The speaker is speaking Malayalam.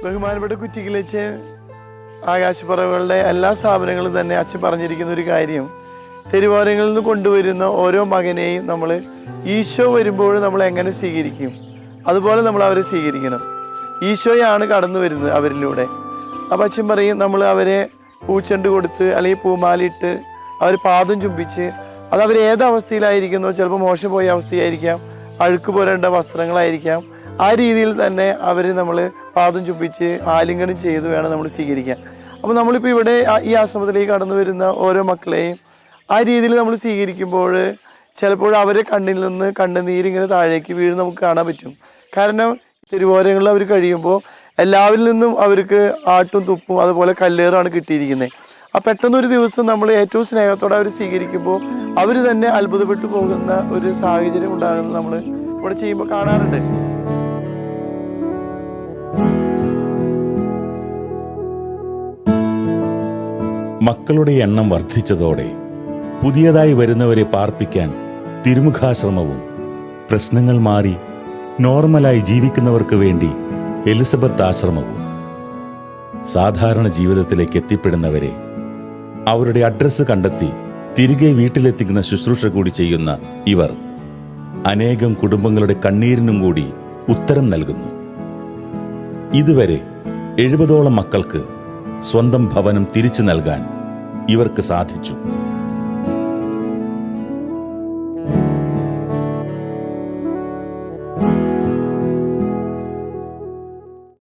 ബഹുമാനപ്പെട്ട കുറ്റിക്കിളിച്ച് ആകാശപ്പറവുകളുടെ എല്ലാ സ്ഥാപനങ്ങളും തന്നെ അച്ഛൻ പറഞ്ഞിരിക്കുന്ന ഒരു കാര്യം, തെരുവോരങ്ങളിൽ നിന്ന് കൊണ്ടുവരുന്ന ഓരോ മകനെയും നമ്മൾ ഈശോ വരുമ്പോൾ നമ്മൾ എങ്ങനെ സ്വീകരിക്കും, അതുപോലെ നമ്മൾ അവരെ സ്വീകരിക്കണം. ഈശോയാണ് കടന്നു വരുന്നത് അവരിലൂടെ. അപ്പം അച്ഛൻ പറയും, നമ്മൾ അവരെ പൂച്ചെണ്ട് കൊടുത്ത് അല്ലെങ്കിൽ പൂമാലിട്ട് അവർ പാദം ചുംബിച്ച്, അത് അവർ ഏതവസ്ഥയിലായിരിക്കുന്നോ, ചിലപ്പോൾ മോശം പോയ അവസ്ഥയായിരിക്കാം, അഴുക്ക് പോരേണ്ട വസ്ത്രങ്ങളായിരിക്കാം, ആ രീതിയിൽ തന്നെ അവർ നമ്മൾ പാദം ചുംബിച്ച് ആലിംഗനം ചെയ്ത് വേണം നമ്മൾ സ്വീകരിക്കാൻ. അപ്പോൾ നമ്മളിപ്പോൾ ഇവിടെ ഈ ആശ്രമത്തിലേക്ക് കടന്നു വരുന്ന ഓരോ മക്കളെയും ആ രീതിയിൽ നമ്മൾ സ്വീകരിക്കുമ്പോൾ ചിലപ്പോൾ അവരെ കണ്ണിൽ നിന്ന് കണ്ണുനീരിങ്ങനെ താഴേക്ക് വീഴും നമുക്ക് കാണാൻ പറ്റും. കാരണം തെരുവോരങ്ങളിൽ അവർ കഴിയുമ്പോൾ എല്ലാവരിൽ നിന്നും അവർക്ക് ആട്ടും തുപ്പും അതുപോലെ കല്ലേറാണ് കിട്ടിയിരിക്കുന്നത്. ആ പെട്ടെന്നൊരു ദിവസം നമ്മൾ ഏറ്റവും സ്നേഹത്തോടെ അവർ സ്വീകരിക്കുമ്പോൾ അവർ തന്നെ അത്ഭുതപ്പെട്ടു പോകുന്ന ഒരു സാഹചര്യം ഉണ്ടാകുന്നത് നമ്മൾ ഇവിടെ ചെയ്യുമ്പോൾ കാണാറുണ്ട്. മക്കളുടെ എണ്ണം വർദ്ധിച്ചതോടെ പുതിയതായി വരുന്നവരെ പാർപ്പിക്കാൻ തിരുമുഖാശ്രമവും, പ്രശ്നങ്ങൾ മാറി നോർമലായി ജീവിക്കുന്നവർക്ക് വേണ്ടി എലിസബത്ത് ആശ്രമവും, സാധാരണ ജീവിതത്തിലേക്ക് എത്തിപ്പെടുന്നവരെ അവരുടെ അഡ്രസ്സ് കണ്ടെത്തി തിരികെ വീട്ടിലെത്തിക്കുന്ന ശുശ്രൂഷ കൂടി ചെയ്യുന്ന ഇവർ അനേകം കുടുംബങ്ങളുടെ കണ്ണീരിനും കൂടി ഉത്തരം നൽകുന്നു. ഇതുവരെ 70ഓളം മക്കൾക്ക് സ്വന്തം ഭവനം തിരിച്ചു നൽകാൻ ഇവർക്ക് സാധിച്ചു.